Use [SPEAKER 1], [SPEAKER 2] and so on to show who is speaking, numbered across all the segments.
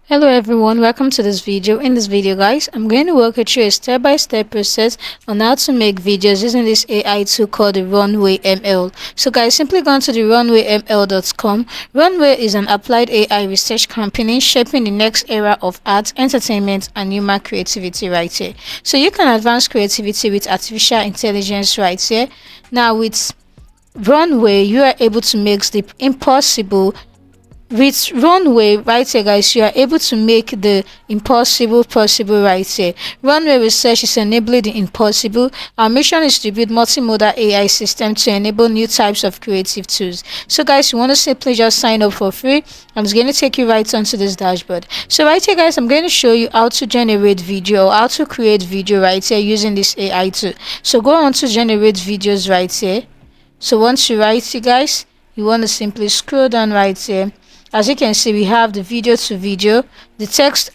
[SPEAKER 1] Hello everyone, welcome to this video. In this video guys, I'm going to walk you through a step-by-step process on how to make videos using this AI tool called the Runwayml. So guys, simply go on to the runwayml.com. Runway is an applied AI research company shaping the next era of art, entertainment and human creativity right here. So you can advance creativity with artificial intelligence right here. Now with Runway, you are able to make the impossible. With Runway right here guys, you are able to make the impossible possible right here. Runway research is enabling the impossible. Our mission is to build multimodal AI system to enable new types of creative tools. So guys, you want to simply just sign up for free. I'm just going to take you right onto this dashboard. So right here guys, I'm going to show you how to generate video or how to create video right here using this AI tool. So go on to generate videos right here. So once you right here guys, you want to simply scroll down right here. As you can see, we have the video to video, the text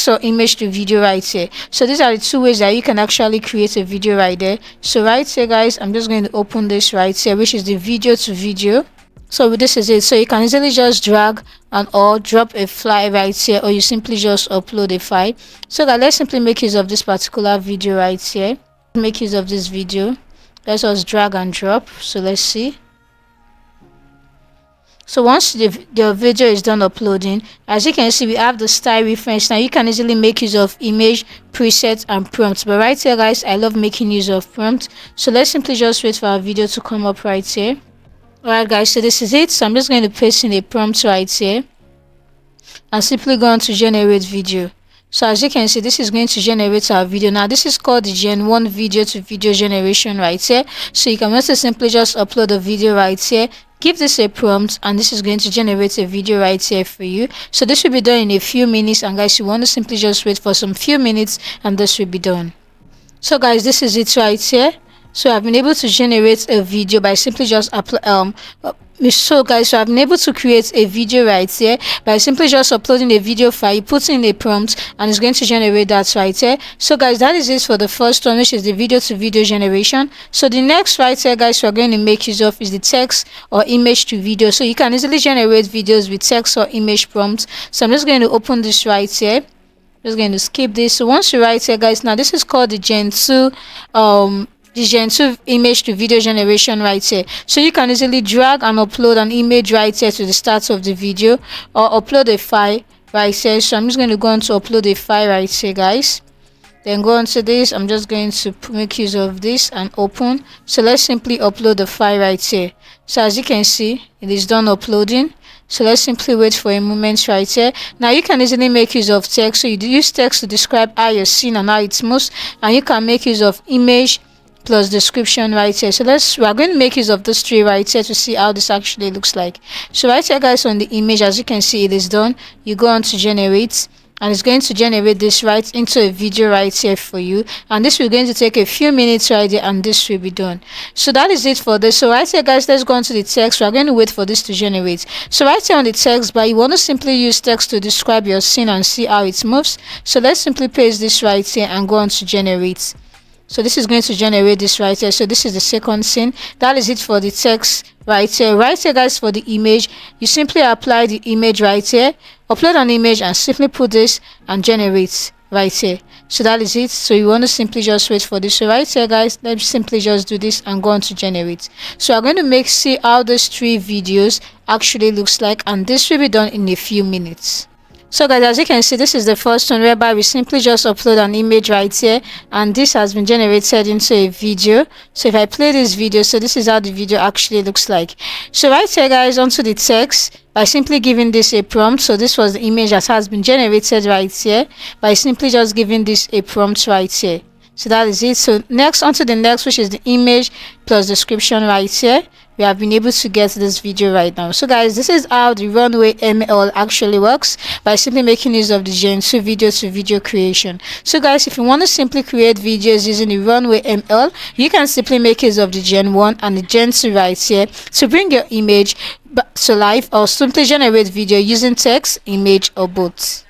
[SPEAKER 1] or image to video right here. So these are the two ways that you can actually create a video right there. So right here guys, I'm just going to open this right here, which is the video to video. So this is it. So you can easily just drag and or drop a file right here, or you simply just upload a file. So guys, let's simply make use of this particular video right here. Make use of this video. Let's just drag and drop. So let's see. So once the video is done uploading, as you can see, we have the style reference. Now you can easily make use of image, presets and prompts. But right here guys, I love making use of prompt. So let's simply just wait for our video to come up right here. Alright guys, so this is it. So I'm just going to paste in a prompt right here and simply go on to generate video. So as you can see, this is going to generate our video. Now this is called the Gen 1 video to video generation right here. So you can also simply just upload a video right here, give this a prompt, and this is going to generate a video right here for you. So this will be done in a few minutes, and guys, you want to simply just wait for some few minutes and this will be done. So guys, this is it right here. So I've been able to generate a video by simply just so I've been able to create a video right here by simply just uploading a video file. You put in a prompt and it's going to generate that right here. So guys, that is it for the first one, which is the video to video generation. So the next right here guys, we're going to make use of is the text or image to video. So you can easily generate videos with text or image prompts. So I'm just going to open this right here. Just going to skip this. So once you right here guys, now this is called the Gen 2 image to video generation right here. So you can easily drag and upload an image right here to the start of the video, or upload a file right here. So I'm just going to go on to upload a file right here guys. Then go on to this. I'm just going to make use of this and open. So let's simply upload the file right here. So as you can see, it is done uploading. So let's simply wait for a moment right here. Now you can easily make use of text. So you use text to describe how you're seeing and how it moves, and you can make use of image plus description right here. So we are going to make use of this tree right here to see how this actually looks like. So right here guys, on the image, as you can see, it is done. You go on to generate, and it's going to generate this right into a video right here for you, and this will going to take a few minutes right there, and this will be done. So that is it for this. So right here guys, let's go on to the text. We're going to wait for this to generate. So right here on the text bar, you want to simply use text to describe your scene and see how it moves. So let's simply paste this right here and go on to generate. So this is going to generate this right here. So this is the second scene. That is it for the text right here. Right here guys, for the image, you simply apply the image right here, upload an image and simply put this and generate right here. So that is it. So you want to simply just wait for this. So right here guys, let's simply just do this and go on to generate. So I'm going to see how these 3 videos actually looks like, and this will be done in a few minutes. So guys, as you can see, this is the first one whereby we simply just upload an image right here, and this has been generated into a video. So if I play this video, so this is how the video actually looks like. So right here guys, onto the text, by simply giving this a prompt. So this was the image that has been generated right here by simply just giving this a prompt right here. So that is it. So next, onto the next, which is the image plus description right here. We have been able to get this video right now. So guys, this is how the Runwayml actually works, by simply making use of the Gen 2 video to video creation. So guys, if you want to simply create videos using the Runwayml, you can simply make use of the Gen 1 and the Gen 2 right here to bring your image to life, or simply generate video using text, image or both.